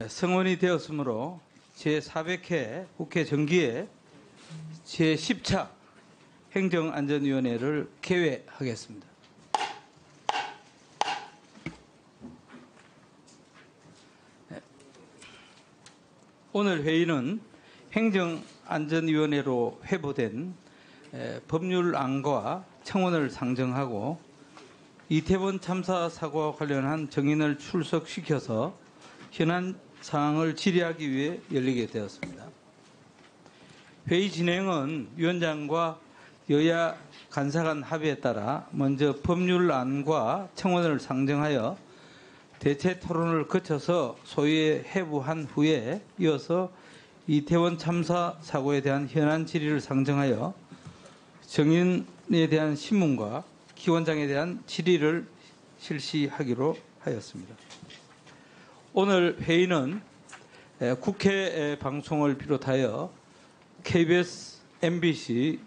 성원이 되었으므로 제400회 국회 정기의 제10차 행정안전위원회를 개회하겠습니다. 오늘 회의는 행정안전위원회로 회부된 법률안과 청원을 상정하고 이태원 참사 사고와 관련한 정인을 출석시켜서 현안 사항을 질의하기 위해 열리게 되었습니다. 회의 진행은 위원장과 여야 간사 간 합의에 따라 먼저 법률안과 청원을 상정하여 대체 토론을 거쳐서 소위에 회부한 후에 이어서 이태원 참사 사고에 대한 현안 질의를 상정하여 정인에 대한 신문과 기원장에 대한 질의를 실시하기로 하였습니다. 오늘 회의는 국회 방송을 비롯하여 KBS, MBC,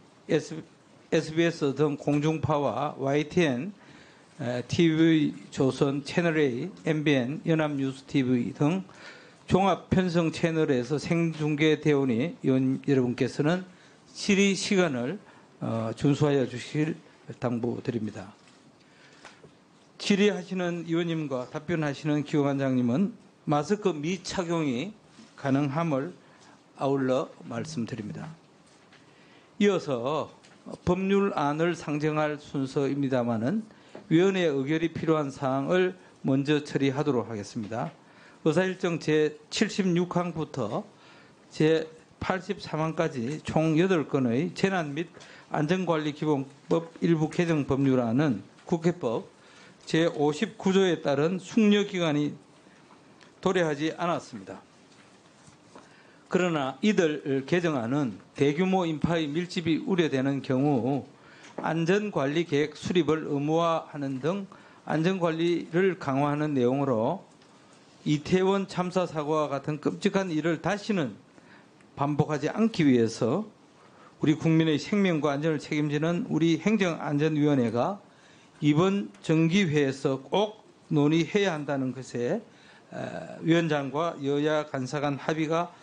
SBS 등 공중파와 YTN, TV조선, 채널A, MBN, 연합뉴스TV 등 종합 편성 채널에서 생중계되오니 의원 여러분께서는 질의 시간을 준수하여 주시길 당부드립니다. 질의하시는 의원님과 답변하시는 기관장님은 마스크 미착용이 가능함을 아울러 말씀드립니다. 이어서 법률안을 상정할 순서입니다마는 위원회 의결이 필요한 사항을 먼저 처리하도록 하겠습니다. 의사일정 제76항부터 제83항까지 총 8건의 재난 및 안전관리기본법 일부 개정 법률안은 국회법 제59조에 따른 숙려기간이 도래하지 않았습니다. 그러나 이들 개정안은 대규모 인파의 밀집이 우려되는 경우 안전관리계획 수립을 의무화하는 등 안전관리를 강화하는 내용으로 이태원 참사 사고와 같은 끔찍한 일을 다시는 반복하지 않기 위해서 우리 국민의 생명과 안전을 책임지는 우리 행정안전위원회가 이번 정기회에서 꼭 논의해야 한다는 것에 위원장과 여야 간사 간 합의가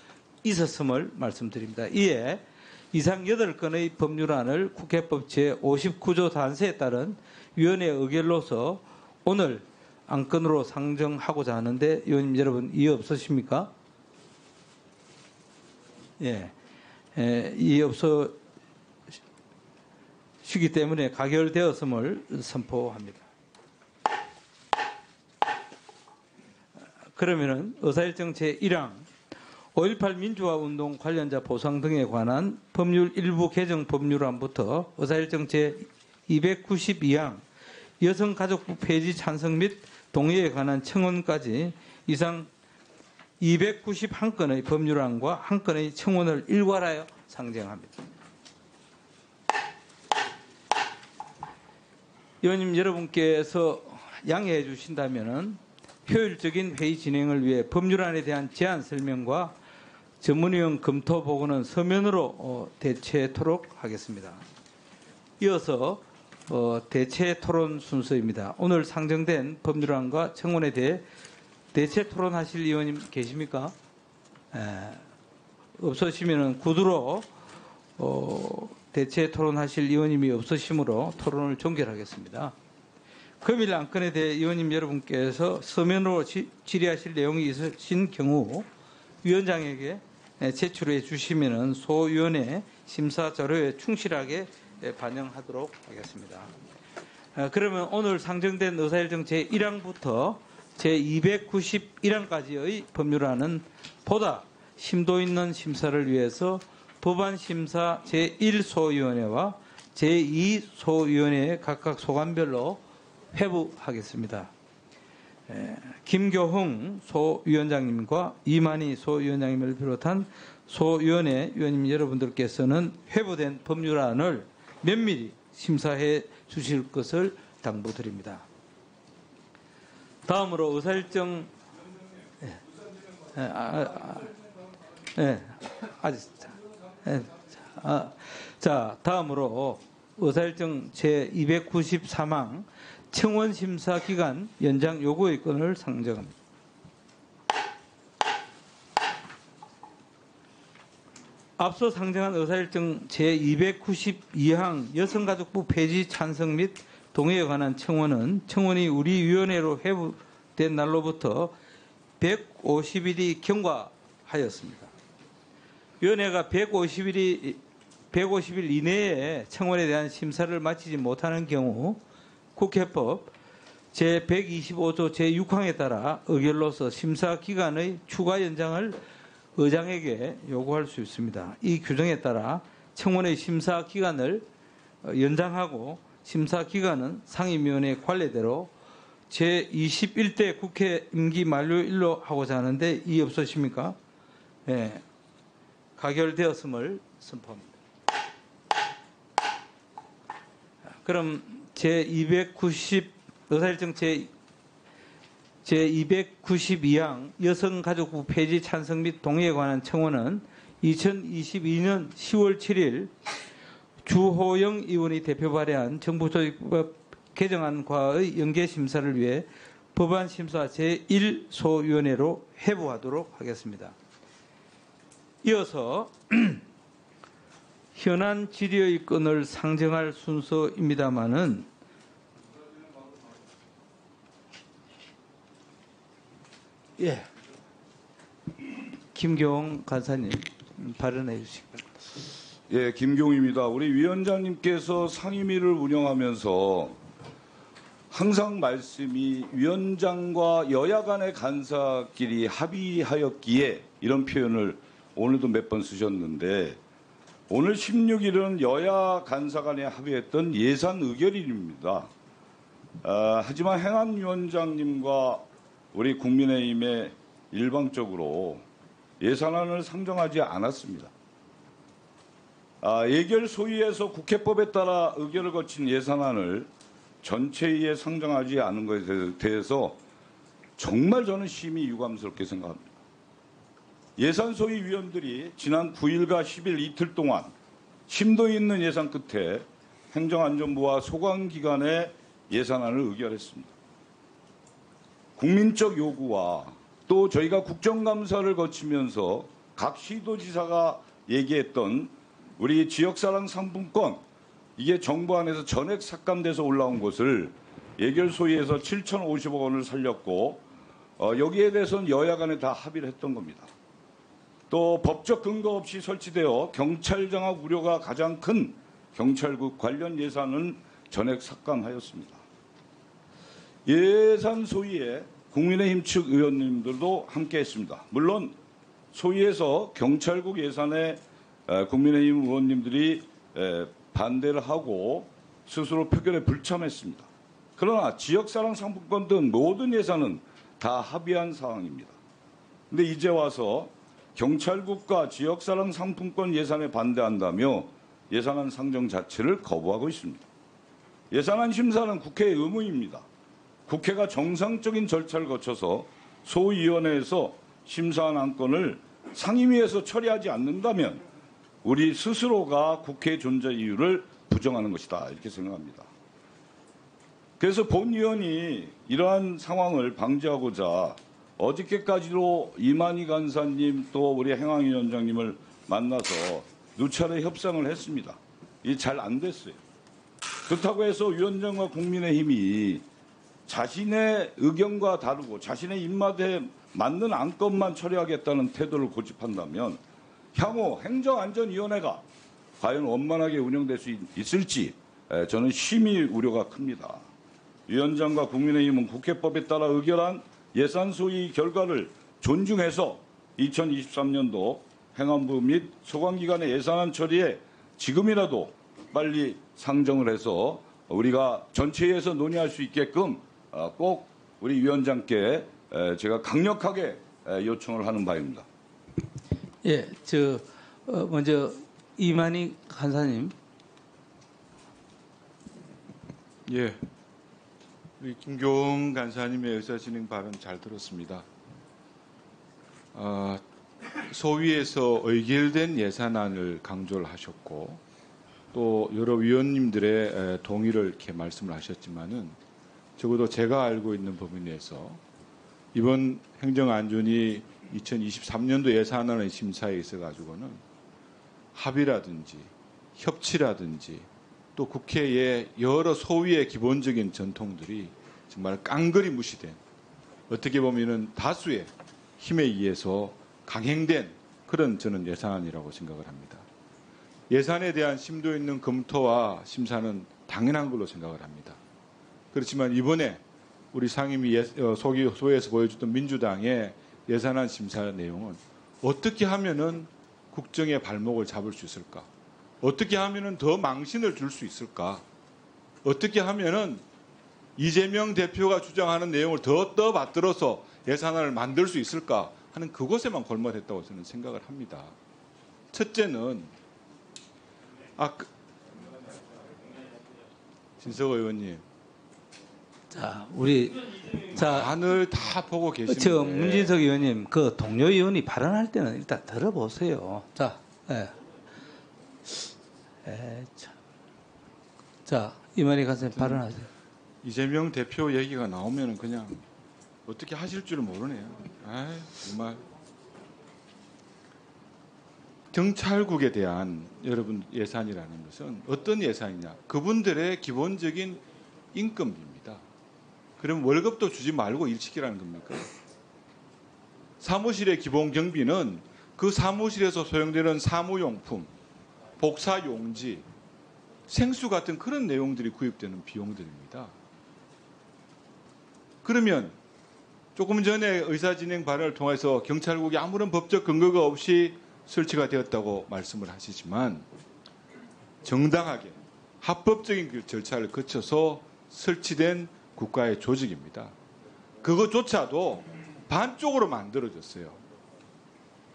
있었음을 말씀드립니다. 이에 이상 8건의 법률안을 국회법 제59조 단서에 따른 위원회 의결로서 오늘 안건으로 상정하고자 하는데 의원님 여러분 이해 없으십니까? 예, 이해 없으시기 때문에 가결되었음을 선포합니다. 그러면은 의사일정 제1항 5.18 민주화운동 관련자 보상 등에 관한 법률 일부 개정 법률안부터 의사일정 제292항 여성가족부 폐지 찬성 및 동의에 관한 청원까지 이상 291건의 법률안과 1건의 청원을 일괄하여 상정합니다. 의원님 여러분께서 양해해 주신다면 효율적인 회의 진행을 위해 법률안에 대한 제안 설명과 전문위원 검토 보고는 서면으로 대체토록 하겠습니다. 이어서 대체 토론 순서입니다. 오늘 상정된 법률안과 청원에 대해 대체 토론하실 의원님 계십니까? 없으시면 구두로 대체 토론하실 의원님이 없으시므로 토론을 종결하겠습니다. 금일 안건에 대해 의원님 여러분께서 서면으로 질의하실 내용이 있으신 경우 위원장에게 제출해 주시면 소위원회 심사 자료에 충실하게 반영하도록 하겠습니다. 그러면 오늘 상정된 의사일정 제1항부터 제291항까지의 법률안은 보다 심도 있는 심사를 위해서 법안심사 제1소위원회와 제2소위원회에 각각 소관별로 회부하겠습니다. 김교흥 소위원장님과 이만희 소위원장님을 비롯한 소위원회 위원님 여러분들께서는 회부된 법률안을 면밀히 심사해 주실 것을 당부드립니다. 다음으로 의사일정 자, 다음으로 의사일정 제293항 청원심사 기간 연장 요구의 건을 상정합니다. 앞서 상정한 의사일정 제292항 여성가족부 폐지 찬성 및 동의에 관한 청원은 청원이 우리 위원회로 회부된 날로부터 150일이 경과하였습니다. 위원회가 150일 이내에 청원에 대한 심사를 마치지 못하는 경우 국회법 제125조 제6항에 따라 의결로서 심사 기간의 추가 연장을 의장에게 요구할 수 있습니다. 이 규정에 따라 청원의 심사 기간을 연장하고 심사 기간은 상임위원회 관례대로 제21대 국회 임기 만료일로 하고자 하는데 이의 없으십니까? 네. 가결되었음을 선포합니다. 그럼 의사일정 제292항 여성가족부 폐지 찬성 및 동의에 관한 청원은 2022년 10월 7일 주호영 의원이 대표 발의한 정부조직법 개정안과의 연계심사를 위해 법안심사 제1소위원회로 회부하도록 하겠습니다. 이어서 현안 질의의 건을 상정할 순서입니다마는 예, 김경 간사님 발언해 주시기 바랍니다. 예, 김경입니다. 우리 위원장님께서 상임위를 운영하면서 항상 말씀이 위원장과 여야 간의 간사끼리 합의하였기에 이런 표현을 오늘도 몇 번 쓰셨는데 오늘 16일은 여야 간사 간에 합의했던 예산 의결일입니다. 하지만 행안위원장님과 우리 국민의힘에 일방적으로 예산안을 상정하지 않았습니다. 예결 소위에서 국회법에 따라 의결을 거친 예산안을 전체회의에 상정하지 않은 것에 대해서 정말 저는 심히 유감스럽게 생각합니다. 예산소위 위원들이 지난 9일과 10일 이틀 동안 심도 있는 예산 끝에 행정안전부와 소관기관의 예산안을 의결했습니다. 국민적 요구와 또 저희가 국정감사를 거치면서 각 시도지사가 얘기했던 우리 지역사랑 상품권 이게 정부 안에서 전액 삭감돼서 올라온 것을 예결소위에서 7,050억 원을 살렸고 여기에 대해서는 여야 간에 다 합의를 했던 겁니다. 또 법적 근거 없이 설치되어 경찰 장악 우려가 가장 큰 경찰국 관련 예산은 전액 삭감하였습니다. 예산 소위에 국민의힘 측 의원님들도 함께했습니다. 물론 소위에서 경찰국 예산에 국민의힘 의원님들이 반대를 하고 스스로 표결에 불참했습니다. 그러나 지역사랑 상품권 등 모든 예산은 다 합의한 상황입니다. 그런데 이제 와서 경찰국과 지역사랑 상품권 예산에 반대한다며 예산안 상정 자체를 거부하고 있습니다. 예산안 심사는 국회의 의무입니다. 국회가 정상적인 절차를 거쳐서 소위원회에서 심사한 안건을 상임위에서 처리하지 않는다면 우리 스스로가 국회 존재 이유를 부정하는 것이다 이렇게 생각합니다. 그래서 본위원이 이러한 상황을 방지하고자 어저께까지도 이만희 간사님 또 우리 행안위원장님을 만나서 누차례 협상을 했습니다. 이게 잘 안 됐어요. 그렇다고 해서 위원장과 국민의힘이 자신의 의견과 다르고 자신의 입맛에 맞는 안건만 처리하겠다는 태도를 고집한다면 향후 행정안전위원회가 과연 원만하게 운영될 수 있을지 저는 심히 우려가 큽니다. 위원장과 국민의힘은 국회법에 따라 의결한 예산 소위 결과를 존중해서 2023년도 행안부 및 소관기관의 예산안 처리에 지금이라도 빨리 상정을 해서 우리가 전체회에서 논의할 수 있게끔 꼭 우리 위원장께 제가 강력하게 요청을 하는 바입니다. 예, 먼저 이만희 간사님. 예, 우리 김경 간사님의 의사진행 발언 잘 들었습니다. 소위에서 의결된 예산안을 강조를 하셨고 또 여러 위원님들의 동의를 이렇게 말씀을 하셨지만은 적어도 제가 알고 있는 범위 내에서 이번 행정안전위 2023년도 예산안의 심사에 있어 가지고는 합의라든지 협치라든지 또 국회의 여러 소위의 기본적인 전통들이 정말 깡그리 무시된, 어떻게 보면은 다수의 힘에 의해서 강행된 그런 저는 예산안이라고 생각을 합니다. 예산에 대한 심도 있는 검토와 심사는 당연한 걸로 생각을 합니다. 그렇지만 이번에 우리 상임위 소위에서 보여줬던 민주당의 예산안 심사 내용은 어떻게 하면은 국정의 발목을 잡을 수 있을까? 어떻게 하면은 더 망신을 줄 수 있을까? 어떻게 하면은 이재명 대표가 주장하는 내용을 더 떠받들어서 예산안을 만들 수 있을까 하는 그것에만 골몰했다고 저는 생각을 합니다. 첫째는 진석 의원님, 안을 다 보고 계시는데 저 문진석 의원님, 그 동료 의원이 발언할 때는 일단 들어보세요. 이만희 간사님 발언하세요. 이재명 대표 얘기가 나오면 그냥 어떻게 하실 줄 모르네요. 정말. 경찰국에 대한 여러분 예산이라는 것은 어떤 예산이냐? 그분들의 기본적인 인건비입니다. 그럼 월급도 주지 말고 일 시키라는 겁니까? 사무실의 기본 경비는 그 사무실에서 소용되는 사무용품, 복사용지, 생수 같은 그런 내용들이 구입되는 비용들입니다. 그러면 조금 전에 의사진행 발언을 통해서 경찰국이 아무런 법적 근거가 없이 설치가 되었다고 말씀을 하시지만 정당하게 합법적인 그 절차를 거쳐서 설치된 국가의 조직입니다. 그것조차도 반쪽으로 만들어졌어요.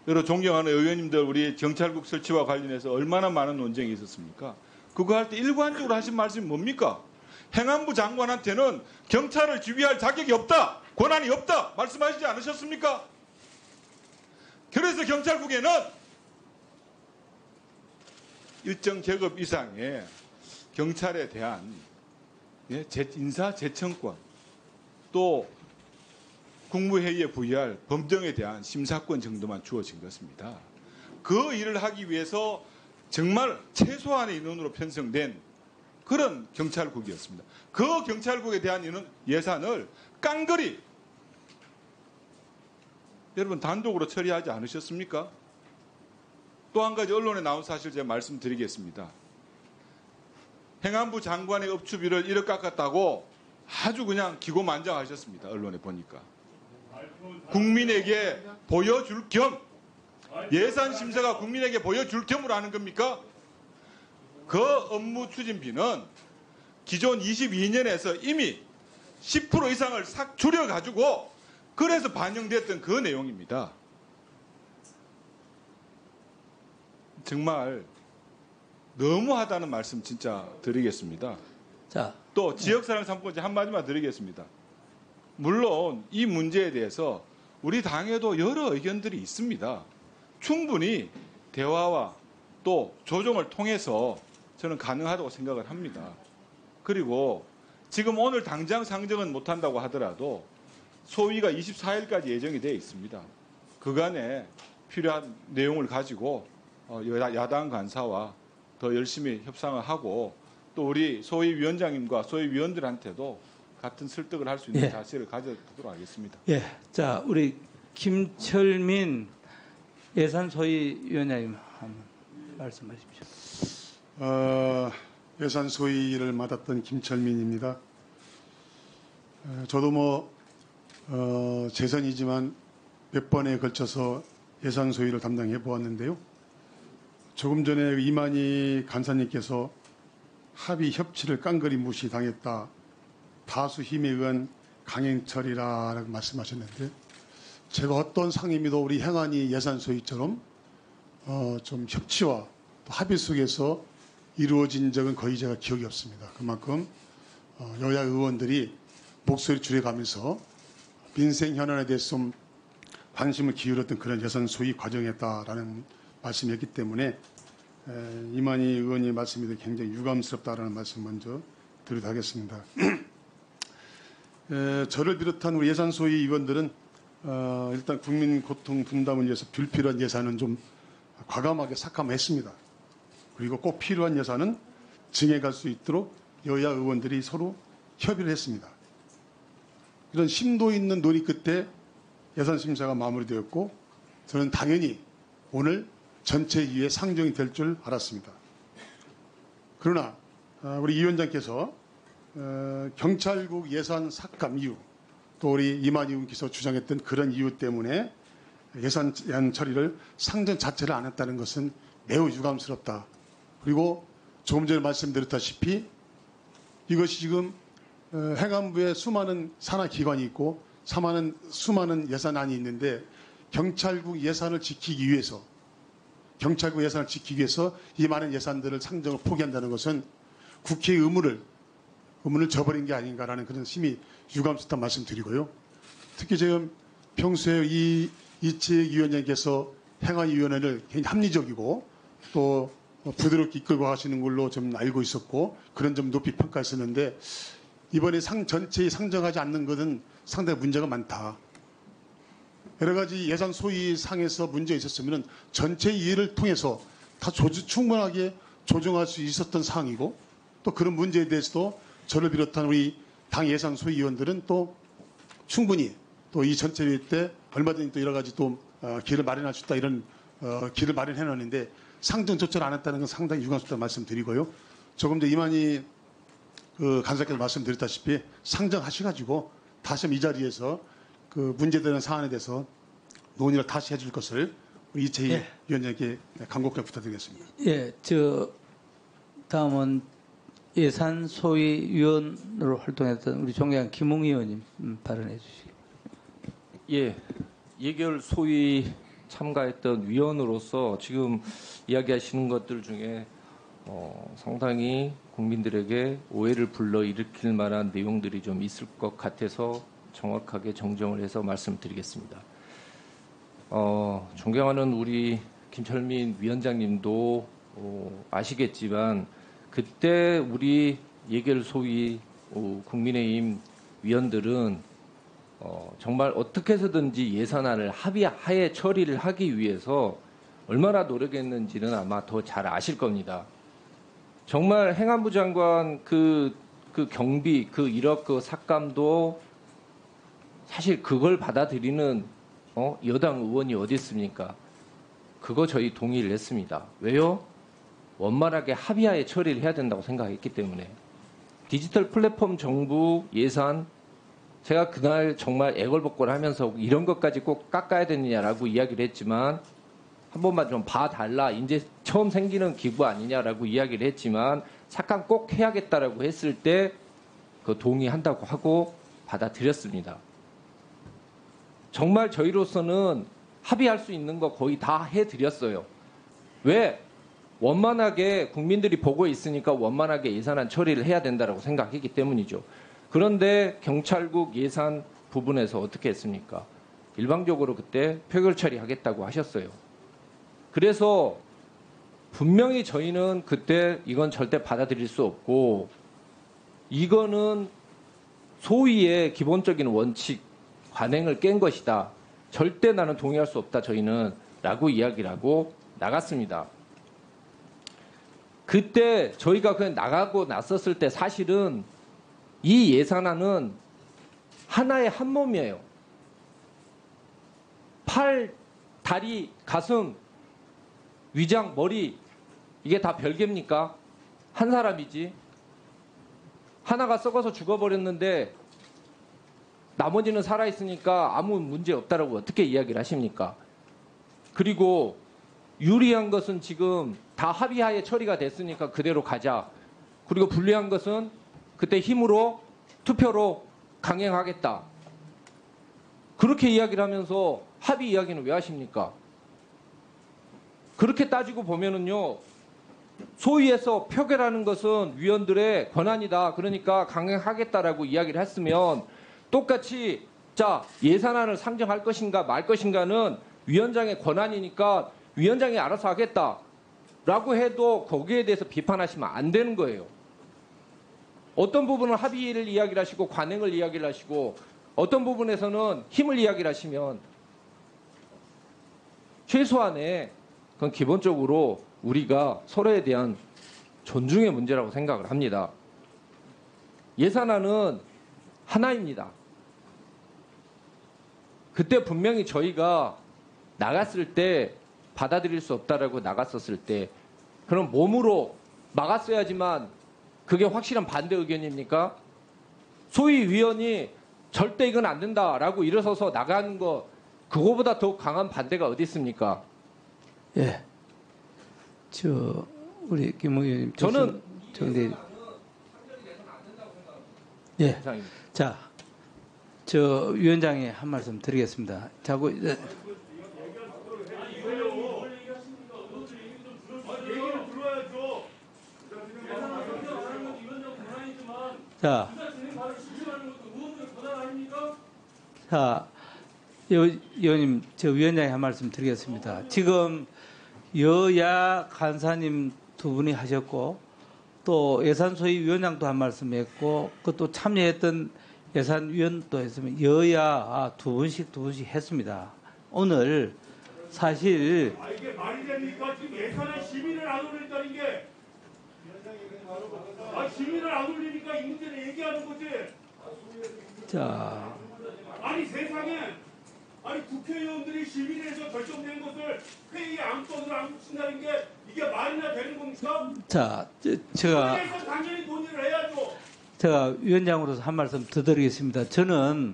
여러 존경하는 의원님들, 우리 경찰국 설치와 관련해서 얼마나 많은 논쟁이 있었습니까? 그거 할 때 일관적으로 하신 말씀이 뭡니까? 행안부 장관한테는 경찰을 지휘할 자격이 없다, 권한이 없다 말씀하시지 않으셨습니까? 그래서 경찰국에는 일정 계급 이상의 경찰에 대한 인사 제청권, 또 국무회의에 부여할 법령에 대한 심사권 정도만 주어진 것입니다. 그 일을 하기 위해서 정말 최소한의 인원으로 편성된 그런 경찰국이었습니다. 그 경찰국에 대한 예산을 깡그리 여러분 단독으로 처리하지 않으셨습니까? 또 한 가지 언론에 나온 사실 제가 말씀드리겠습니다. 행안부 장관의 업추비를 1억 깎았다고 아주 그냥 기고만장하셨습니다. 언론에 보니까. 국민에게 보여줄 겸, 예산 심사가 국민에게 보여줄 겸으로 하는 겁니까? 그 업무 추진비는 기존 22년에서 이미 10% 이상을 싹 줄여가지고 그래서 반영됐던 그 내용입니다. 정말 너무하다는 말씀 진짜 드리겠습니다. 또 지역사랑 상품권제 한마디만 드리겠습니다. 물론 이 문제에 대해서 우리 당에도 여러 의견들이 있습니다. 충분히 대화와 또 조정을 통해서 저는 가능하다고 생각을 합니다. 그리고 지금 오늘 당장 상정은 못한다고 하더라도 소위가 24일까지 예정이 되어 있습니다. 그간에 필요한 내용을 가지고 야당 간사와 더 열심히 협상을 하고 또 우리 소위 위원장님과 소위 위원들한테도 같은 설득을 할 수 있는 자세를 가져보도록 하겠습니다. 우리 김철민 예산소위위원장님 한번 말씀하십시오. 예산소위를 맡았던 김철민입니다. 저도 재선이지만 몇 번에 걸쳐서 예산소위를 담당해 보았는데요. 조금 전에 이만희 간사님께서 합의 협치를 깡그리 무시당했다. 다수 힘에 의한 강행처리라고 말씀하셨는데 제가 어떤 상임위도 우리 행안위 예산소위처럼 좀 협치와 또 합의 속에서 이루어진 적은 거의 제가 기억이 없습니다. 그만큼 여야 의원들이 목소리 줄여가면서 민생 현안에 대해서 좀 관심을 기울였던 그런 예산소위 과정이었다라는 말씀이었기 때문에 이만희 의원님 말씀이 굉장히 유감스럽다라는 말씀 먼저 드리도록 하겠습니다. 저를 비롯한 우리 예산소위 의원들은 일단 국민 고통 분담을 위해서 불필요한 예산은 좀 과감하게 삭감했습니다. 그리고 꼭 필요한 예산은 증액할 수 있도록 여야 의원들이 서로 협의를 했습니다. 이런 심도 있는 논의 끝에 예산 심사가 마무리되었고 저는 당연히 오늘 전체위에 상정이 될 줄 알았습니다. 그러나 우리 이 위원장께서 경찰국 예산 삭감 이유 또 우리 이만희 의원께서 주장했던 그런 이유 때문에 예산 제한 처리를 상정 자체를 안 했다는 것은 매우 유감스럽다. 그리고 조금 전에 말씀드렸다시피 이것이 지금 행안부에 수많은 산하 기관이 있고 수많은 예산안이 있는데 경찰국 예산을 지키기 위해서 이 많은 예산들을 상정을 포기한다는 것은 국회의 의무를 저버린 게 아닌가라는 그런 심히 유감스럽다는 말씀드리고요. 특히 지금 평소에 이채익 위원장께서 행안위원회를 굉장히 합리적이고 또 부드럽게 이끌고 가시는 걸로 좀 알고 있었고 그런 점 높이 평가했었는데 이번에 전체에 상정하지 않는 것은 상당히 문제가 많다. 여러 가지 예산 소위 상에서 문제가 있었으면 전체 이해를 통해서 다 충분하게 조정할 수 있었던 사항이고 또 그런 문제에 대해서도 저를 비롯한 우리 당 예산 소위위원들은 또 충분히 또 이 전체회 때 얼마든지 또 여러 가지 또 길을 마련할 수 있다 이런 길을 마련해 놨는데 상정조차를 안 했다는 건 상당히 유감스럽다는 말씀드리고요. 조금 전 이만희 간사께서 말씀드렸다시피 상정하셔가지고 다시 이 자리에서 그 문제되는 사안에 대해서 논의를 다시 해줄 것을 우리 이채희 위원장께 간곡하게 부탁드리겠습니다. 예, 다음은 예산 소위위원으로 활동했던 우리 존경한 김웅 의원님 발언해 주시기. 예, 예결 소위 참가했던 위원으로서 지금 이야기하시는 것들 중에 상당히 국민들에게 오해를 불러일으킬 만한 내용들이 좀 있을 것 같아서 정확하게 정정을 해서 말씀드리겠습니다. 존경하는 우리 김철민 위원장님도 아시겠지만 그때 우리 예결 소위 국민의힘 위원들은 정말 어떻게 해서든지 예산안을 합의하에 처리를 하기 위해서 얼마나 노력했는지는 아마 더 잘 아실 겁니다. 정말 행안부 장관 그 경비, 그 1억 그 삭감도 사실 그걸 받아들이는 여당 의원이 어디 있습니까? 그거 저희 동의를 했습니다. 왜요? 원만하게 합의하에 처리를 해야 된다고 생각했기 때문에. 디지털 플랫폼 정부 예산 제가 그날 정말 애걸복걸 하면서 이런 것까지 꼭 깎아야 되느냐라고 이야기를 했지만 한 번만 좀 봐달라. 이제 처음 생기는 기부 아니냐라고 이야기를 했지만 삭감 꼭 해야겠다라고 했을 때 그 동의한다고 하고 받아들였습니다. 정말 저희로서는 합의할 수 있는 거 거의 다 해드렸어요. 왜? 원만하게 국민들이 보고 있으니까 원만하게 예산안 처리를 해야 된다고 생각했기 때문이죠. 그런데 경찰국 예산 부분에서 어떻게 했습니까? 일방적으로 그때 표결 처리하겠다고 하셨어요. 그래서 분명히 저희는 그때 이건 절대 받아들일 수 없고 이거는 소위의 기본적인 원칙 관행을 깬 것이다. 절대 나는 동의할 수 없다. 저희는 라고 이야기를 하고 나갔습니다. 그때 저희가 그냥 나가고 났었을 때 사실은 이 예산안은 하나의 한 몸이에요. 팔, 다리, 가슴, 위장, 머리 이게 다 별개입니까? 한 사람이지. 하나가 썩어서 죽어버렸는데 나머지는 살아있으니까 아무 문제 없다라고 어떻게 이야기를 하십니까? 그리고 유리한 것은 지금 다 합의하에 처리가 됐으니까 그대로 가자. 그리고 불리한 것은 그때 힘으로 투표로 강행하겠다. 그렇게 이야기를 하면서 합의 이야기는 왜 하십니까? 그렇게 따지고 보면은요. 소위에서 표결하는 것은 위원들의 권한이다. 그러니까 강행하겠다라고 이야기를 했으면 똑같이 자 예산안을 상정할 것인가 말 것인가는 위원장의 권한이니까 위원장이 알아서 하겠다라고 해도 거기에 대해서 비판하시면 안 되는 거예요. 어떤 부분은 합의를 이야기를 하시고 관행을 이야기를 하시고 어떤 부분에서는 힘을 이야기를 하시면 최소한의 그건 기본적으로 우리가 서로에 대한 존중의 문제라고 생각을 합니다. 예산안은 하나입니다. 그때 분명히 저희가 나갔을 때 받아들일 수 없다라고 나갔었을 때 그럼 몸으로 막았어야지만 그게 확실한 반대 의견입니까? 소위 위원이 절대 이건 안 된다라고 일어서서 나가는 거 그거보다 더 강한 반대가 어디 있습니까? 예. 우리 김 의원님. 저는 정대. 예. 이상입니다. 자, 위원장이 한 말씀 드리겠습니다. 자꾸. 자, 의원님, 위원장이 한 말씀 드리겠습니다. 지금 여야 간사님 두 분이 하셨고, 또 예산소위 위원장도 한 말씀 했고, 그것도 참여했던 예산위원도 했으면 여야 두 분씩 했습니다. 오늘 사실. 이게 말이 됩니까? 지금 예산안 시민을 안 올린다는 게. 시민을 안 올리니까 이 문제를 얘기하는 거지. 자. 아니 세상에 국회의원들이 시민에서 결정된 것을 회의 안건으로 안 붙인다는 게 이게 말이나 되는 겁니까? 자, 그래서 당연히 논의를 해야죠. 제가 위원장으로서 한 말씀 더 드리겠습니다. 저는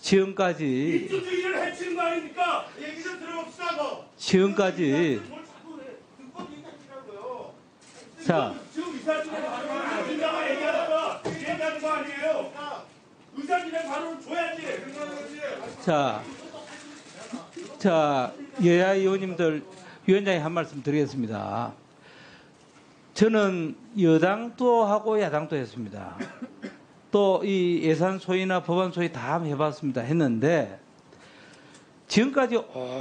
지금까지 민주주의를 해치는 거 아닙니까? 얘기 좀 들어봅시다. 지금까지 자, 지금 의사진의 발언을 의사가 얘기하다가 얘기하는 거 아니에요? 의사진의 발언을 줘야지. 자, 여야 의원님들 위원장이 한 말씀 드리겠습니다. 저는 여당도 하고 야당도 했습니다. 또 이 예산 소위나 법안 소위 다 해봤습니다. 했는데 지금까지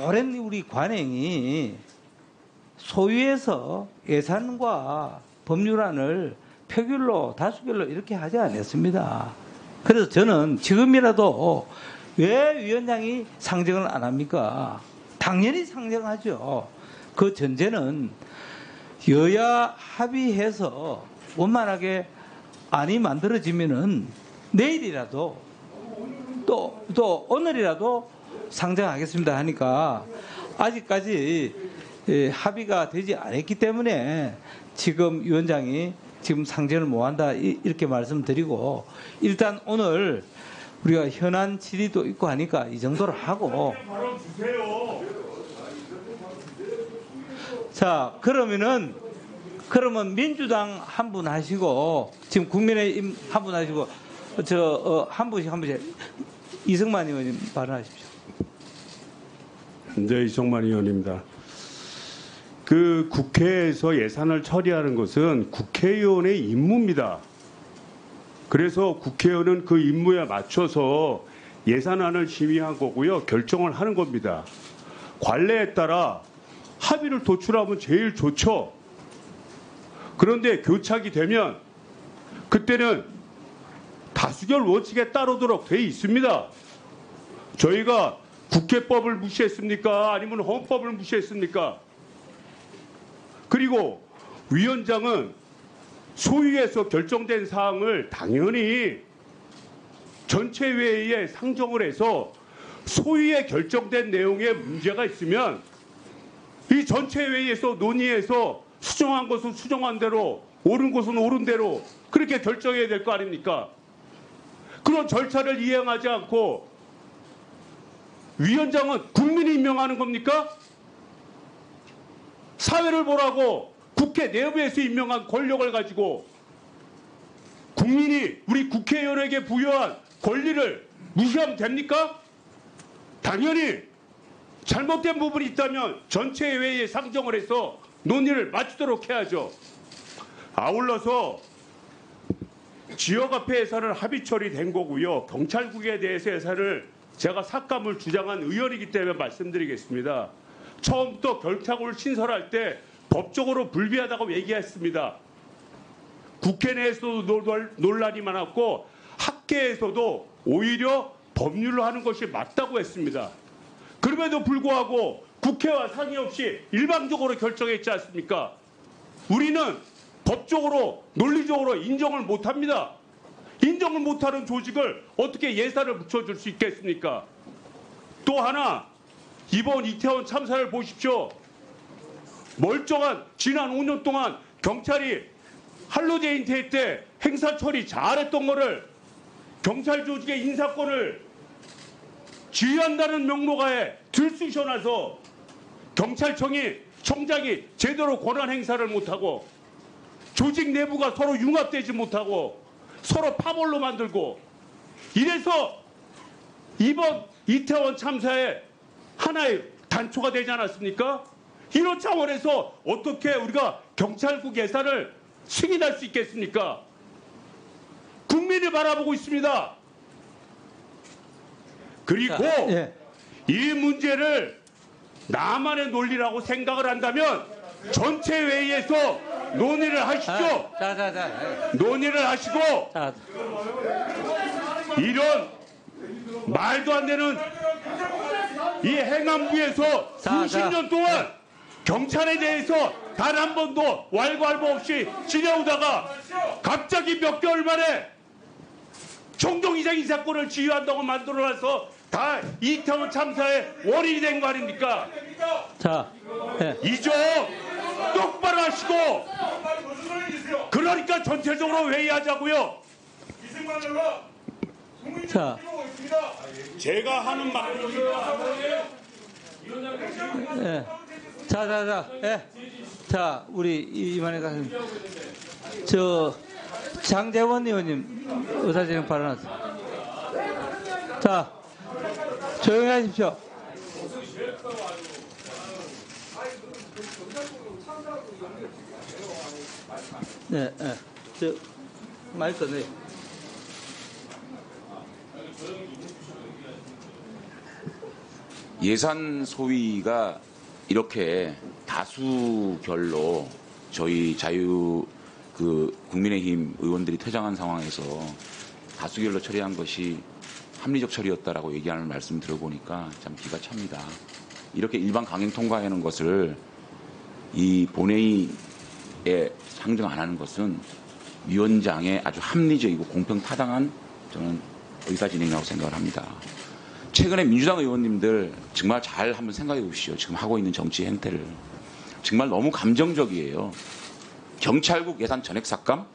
오랜 우리 관행이 소위에서 예산과 법률안을 표결로 다수결로 이렇게 하지 않았습니다. 그래서 저는 지금이라도 왜 위원장이 상정을 안 합니까? 당연히 상정하죠. 그 전제는 여야 합의해서 원만하게 안이 만들어지면은 내일이라도 또 오늘이라도 상정하겠습니다 하니까 아직까지 합의가 되지 않았기 때문에 지금 위원장이 지금 상정을 못한다 이렇게 말씀드리고 일단 오늘 우리가 현안 질의도 있고 하니까 이 정도로 하고 자 그러면 민주당 한 분 하시고 지금 국민의힘 한 분 하시고 한 분씩 이승만 의원님 발언하십시오. 네, 이승만 의원입니다. 그 국회에서 예산을 처리하는 것은 국회의원의 임무입니다. 그래서 국회의원은 그 임무에 맞춰서 예산안을 심의한 거고요. 결정을 하는 겁니다. 관례에 따라 합의를 도출하면 제일 좋죠. 그런데 교착이 되면 그때는 다수결 원칙에 따르도록 돼 있습니다. 저희가 국회법을 무시했습니까? 아니면 헌법을 무시했습니까? 그리고 위원장은 소위에서 결정된 사항을 당연히 전체 회의에 상정을 해서 소위에 결정된 내용에 문제가 있으면 이 전체 회의에서 논의해서 수정한 것은 수정한 대로 옳은 것은 옳은 대로 그렇게 결정해야 될 거 아닙니까? 그런 절차를 이행하지 않고 위원장은 국민이 임명하는 겁니까? 사회를 보라고 국회 내부에서 임명한 권력을 가지고 국민이 우리 국회의원에게 부여한 권리를 무시하면 됩니까? 당연히 잘못된 부분이 있다면 전체 회의에 상정을 해서 논의를 마치도록 해야죠. 아울러서 지역화폐 예산을 합의 처리된 거고요. 경찰국에 대해서 예산을 제가 삭감을 주장한 의원이기 때문에 말씀드리겠습니다. 처음부터 결탁을 신설할 때 법적으로 불비하다고 얘기했습니다. 국회 내에서도 논란이 많았고 학계에서도 오히려 법률로 하는 것이 맞다고 했습니다. 그럼에도 불구하고 국회와 상의 없이 일방적으로 결정했지 않습니까? 우리는 법적으로 논리적으로 인정을 못합니다. 인정을 못하는 조직을 어떻게 예산을 붙여줄 수 있겠습니까? 또 하나, 이번 이태원 참사를 보십시오. 멀쩡한 지난 5년 동안 경찰이 할로데이 때 행사 처리 잘했던 거를 경찰 조직의 인사권을 지휘한다는 명목하에 들쑤셔놔서 경찰청장이 제대로 권한 행사를 못하고 조직 내부가 서로 융합되지 못하고 서로 파벌로 만들고 이래서 이번 이태원 참사에 하나의 단초가 되지 않았습니까? 이런 차원에서 어떻게 우리가 경찰국 예산을 승인할 수 있겠습니까? 국민이 바라보고 있습니다. 그리고 예. 이 문제를 나만의 논리라고 생각을 한다면 전체 회의에서 논의를 하시죠. 논의를 하시고 자, 이런 말도 안 되는 이 행안부에서 수십 년 동안 경찰에 대해서 단 한 번도 왈가왈부 없이 지내오다가 갑자기 몇 개월 만에 총동 이상 인사권을 지휘한다고 만들어놔서 다 이태원 참사의 원인이 된 거 아닙니까? 자, 예. 이좀 똑바로 하시고 그러니까 전체적으로 회의하자고요. 자, 제가 하는 말 예. 예. 자, 우리 이만희 가수님, 장재원 의원님 의사진행 발언하세요. 자, 조용히 하십시오. 네, 네. 마이크 네. 예산 소위가 이렇게 다수결로 저희 국민의힘 의원들이 퇴장한 상황에서 다수결로 처리한 것이 합리적 처리였다라고 얘기하는 말씀 들어보니까 참 기가 찹니다. 이렇게 일반 강행 통과하는 것을 이 본회의에 상정 안 하는 것은 위원장의 아주 합리적이고 공평타당한 저는 의사 진행이라고 생각을 합니다. 최근에 민주당 의원님들 정말 잘 한번 생각해 보십시오. 지금 하고 있는 정치 행태를. 정말 너무 감정적이에요. 경찰국 예산 전액 삭감?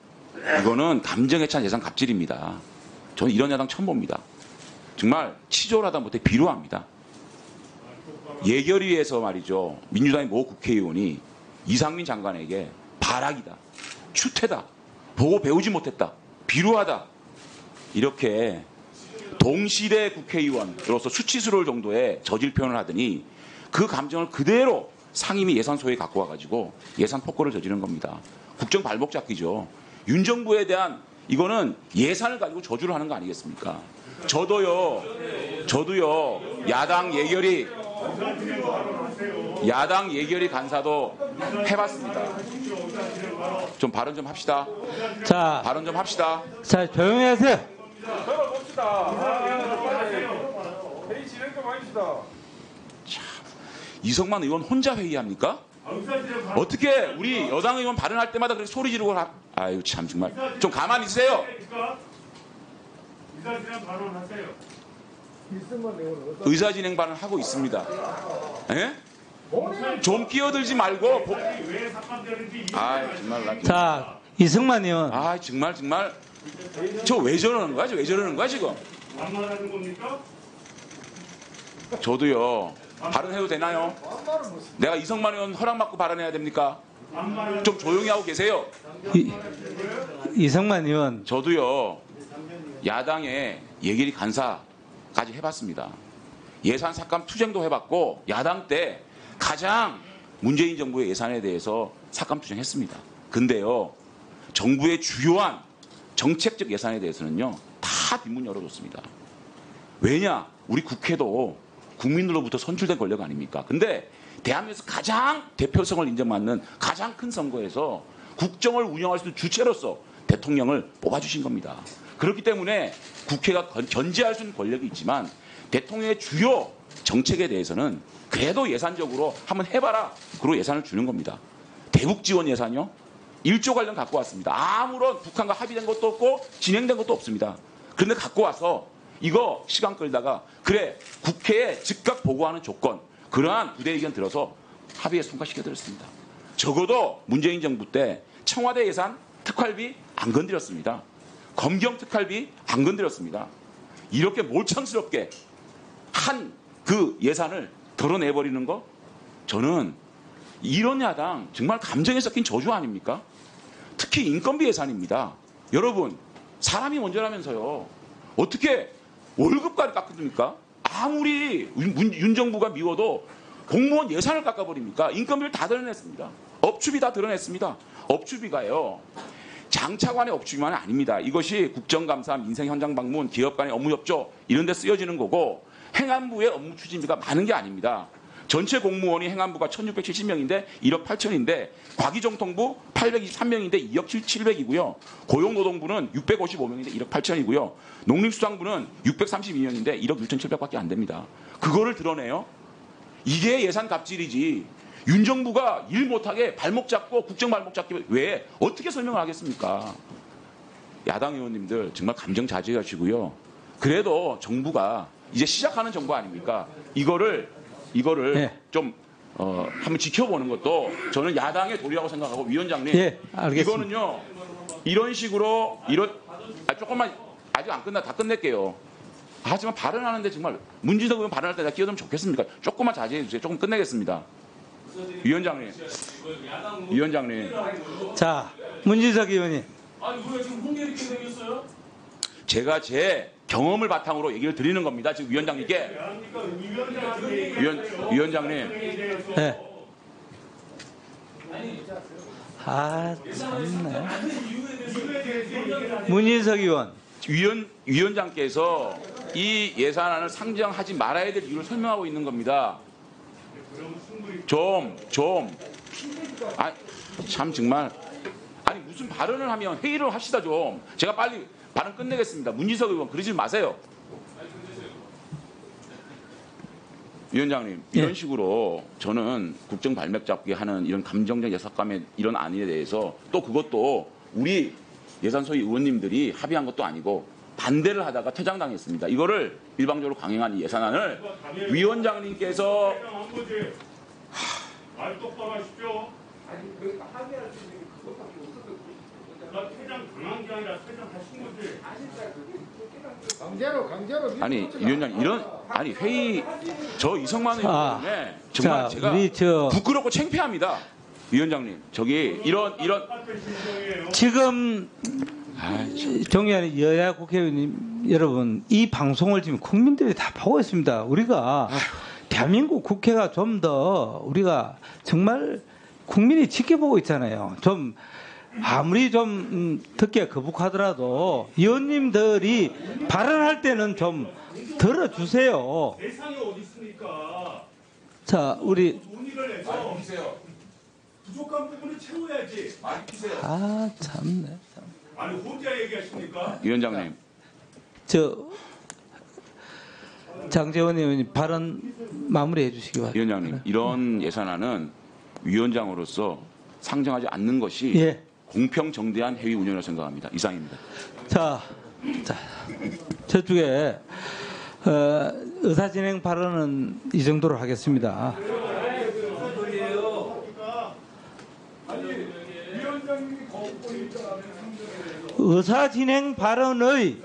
이거는 감정에 찬 예산 갑질입니다. 저는 이런 야당 처음 봅니다. 정말 치졸하다 못해 비루합니다. 예결위에서 말이죠. 민주당의 모 국회의원이 이상민 장관에게 발악이다. 추태다. 보고 배우지 못했다. 비루하다. 이렇게 동시대 국회의원으로서 수치스러울 정도의 저질 표현을 하더니 그 감정을 그대로 상임위 예산 소위에 갖고 와가지고 예산 폭거를 저지른 겁니다. 국정 발목 잡기죠. 윤 정부에 대한 이거는 예산을 가지고 저주를 하는 거 아니겠습니까? 저도요 야당 예결위 간사도 해봤습니다. 좀 발언 좀 합시다. 자, 발언 좀 합시다. 자, 조용히 하세요. 회의 진행 좀 하십시다. 이성만 의원 혼자 회의합니까? 어떻게 우리 여당 의원 발언할 때마다 그렇게 소리 지르고 아유 참 정말 좀 가만히 있으세요. 의사진행 발언하세요. 의사진행 발언 하고 있습니다. 예? 좀 끼어들지 말고 왜 삭감되는지 아 정말 나 자, 이승만 의원. 아 정말 저 왜 저러는 거야? 왜 저러는 거야 지금? 반말하는 겁니까? 저도요 발언해도 되나요? 내가 이성만 의원 허락받고 발언해야 됩니까? 좀 조용히 하고 계세요. 이승만 의원. 저도요 야당의 예결위 간사까지 해봤습니다. 예산 삭감 투쟁도 해봤고 야당 때 가장 문재인 정부의 예산에 대해서 삭감 투쟁했습니다. 근데요 정부의 주요한 정책적 예산에 대해서는요 다 뒷문 열어줬습니다. 왜냐? 우리 국회도 국민들로부터 선출된 권력 아닙니까? 근데 대한민국에서 가장 대표성을 인정받는 가장 큰 선거에서 국정을 운영할 수 있는 주체로서 대통령을 뽑아주신 겁니다. 그렇기 때문에 국회가 견제할 수 있는 권력이 있지만 대통령의 주요 정책에 대해서는 그래도 예산적으로 한번 해봐라. 그리고 예산을 주는 겁니다. 대북 지원 예산이요? 1조 관련 갖고 왔습니다. 아무런 북한과 합의된 것도 없고 진행된 것도 없습니다. 그런데 갖고 와서 이거 시간 끌다가 그래 국회에 즉각 보고하는 조건 그러한 부대 의견 들어서 합의에 통과시켜드렸습니다. 적어도 문재인 정부 때 청와대 예산 특활비 안 건드렸습니다. 검경 특활비 안 건드렸습니다. 이렇게 몰창스럽게 한 그 예산을 덜어내버리는 거 저는 이런 야당 정말 감정에 섞인 저주 아닙니까? 특히 인건비 예산입니다. 여러분 사람이 먼저라면서요. 어떻게 월급까지 깎습니까? 아무리 윤 정부가 미워도 공무원 예산을 깎아버립니까? 인건비를 다 드러냈습니다. 업추비 다 드러냈습니다. 업추비가요. 장차관의 업추비만은 아닙니다. 이것이 국정감사, 민생현장 방문, 기업 간의 업무 협조 이런 데 쓰여지는 거고 행안부의 업무 추진비가 많은 게 아닙니다. 전체 공무원이 행안부가 1670명인데 1억 8천인데 과기정통부 823명인데 2억 700이고요. 고용노동부는 655명인데 1억 8천이고요. 농림수산부는 632명인데 1억 6,700밖에 안 됩니다. 그거를 드러내요? 이게 예산 갑질이지. 윤 정부가 일 못하게 발목 잡고 국정 발목 잡기 외에 어떻게 설명을 하겠습니까? 야당 의원님들 정말 감정 자제하시고요. 그래도 정부가 이제 시작하는 정부 아닙니까? 이거를 네. 좀 한번 지켜보는 것도 저는 야당의 도리라고 생각하고 위원장님 알겠습니다. 이거는요 이런 식으로 조금만 아직 안 끝나 다 끝낼게요. 하지만 발언하는데 정말 문진석 의원 발언할 때 다 끼어들면 좋겠습니까? 조금만 자제해 주세요. 조금 끝내겠습니다. 위원장님. 자, 문진석 의원님. 아니 왜 지금 홍계 이렇게 생겼어요? 제가 제 경험을 바탕으로 얘기를 드리는 겁니다. 지금 위원장님께. 위원장님. 네. 아, 참네. 문인석 의원. 위원장께서 이 예산안을 상정하지 말아야 될 이유를 설명하고 있는 겁니다. 참 정말. 아니 무슨 발언을 하면 회의를 합시다 좀. 제가 빨리 발언 끝내겠습니다. 문진석 의원 그러지 마세요. 위원장님 이런 식으로 저는 국정 발맥 잡기 하는 이런 감정적 예삭감의 이런 안에 대해서 또 그것도 우리 예산소위 의원님들이 합의한 것도 아니고 반대를 하다가 퇴장당했습니다. 이거를 일방적으로 강행한 이 예산안을 위원장님께서 말 똑바로 하십시오. 아니 그 합의할 수 있는 그것밖에 없었거든요. 퇴장 당한 게 아니라 퇴장하신 거지. 강제로. 아니 위원장님 이런 아니 회의 저 이성만 의원님의 정말 제가 부끄럽고 창피합니다. 위원장님 저기 이런 지금 정의하는 여야 국회의원님 여러분 이 방송을 지금 국민들이 다 보고 있습니다. 우리가 대한민국 국회가 좀 더 우리가 정말 국민이 지켜보고 있잖아요. 좀 아무리 좀 듣기가 거북하더라도 의원님들이 발언할 때는 좀 들어주세요. 대상이 어디 있습니까? 자, 우리 논의를 해서 부족한 부분을 채워야지. 아 참네. 아니 혼자 얘기하십니까? 위원장님 장제원 의원님 발언 마무리해 주시기 바랍니다. 위원장님 이런 예산안은 위원장으로서 상정하지 않는 것이 공평 정대한 회의 운영을 생각합니다. 이상입니다. 자 저쪽에 의사진행 발언은 이 정도로 하겠습니다. 의사진행 발언을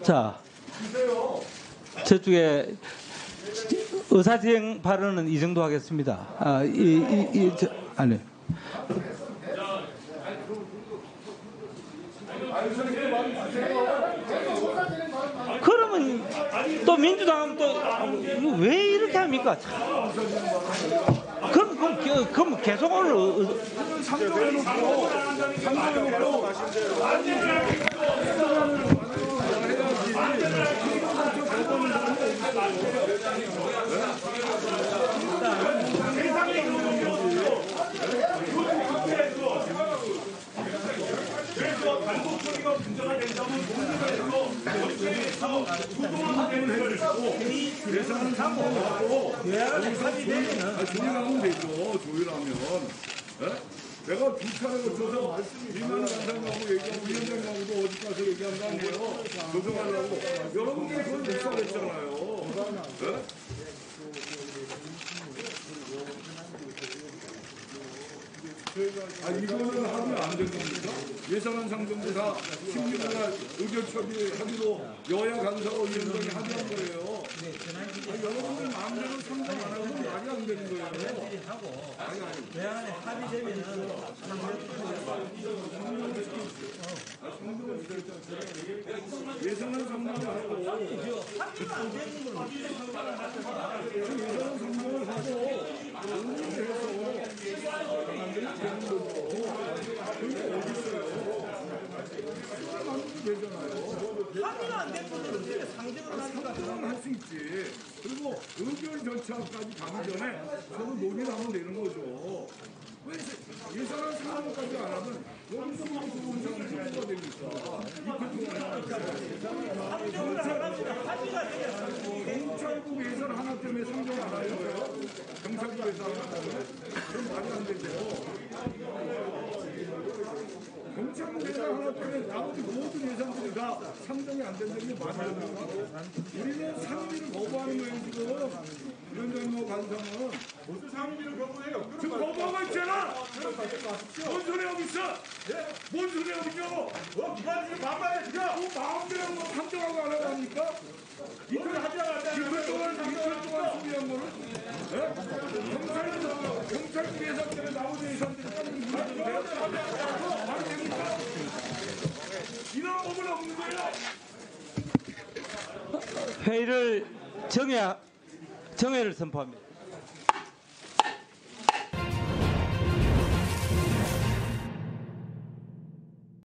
자 저쪽에 의사진행 발언은 이 정도 하겠습니다. 아니. 그러면 또 민주당은 또 왜 이렇게 합니까? 그럼 계속 오늘 전체에서 부동한 대응을 해주시고 예산은 상고하고 조율하면 되죠. 조율하면. 내가 두 차례 거쳐서 이만 간사님하고 얘기하고 위원장님하고도 어디 가서 얘기한 거 아니에요. 조정하려고. 여러분들이 그걸 못살했잖아요. 이거는 하면 안 된 겁니까? 예산안 상정도 다 심의가 의견 처리하기로 여야 간사와 위원장이 합의한 거예요. 여러분들 마음대로 상정 안 하면 말이 안 되는 거예요. 대안에 합의되면은 예산안 상정을 하고 합의가 안 되는 건 예산안 상정을 하고 합의가 안 된 거는 어떻게 상정을 하니까 상정을 할 수 있지. 그리고 의견 절차까지 가기 전에 서로 논의를 하면 되는 거죠. 왜 예산안 상정까지 안 하면 여기서 뭐 좋은 상황이 뭐가 됩니까? 경찰국 예산 하나 때문에 상정 안 하려고요? 경찰국 예산 하나 때문에? 그럼 말이 안 되죠. 경찰국 예산 하나 때문에 나머지 모든 예산들이 다 상정이 안 된다는 게 말이 안 됩니까? 우리는 상임위를 거부하는 거예요, 지금. 위원장님, 간사는. 무슨 상임위를 거부해요? 지금 거부하고 있잖아! 뭔 소리 하고 있어? 뭔 소리 하고 있냐고! 누가 지금 반발해 지금? 마음대로 뭐 상정하고 안 하고 합니까? 이틀 하지 않았다. 이틀 동안 소비한 거는? 경찰국 예산 때문에 나머지 예산들이 까는 게 말이 됩니까? 이런 법은 없는 거예요! 회의를 정회를 선포합니다.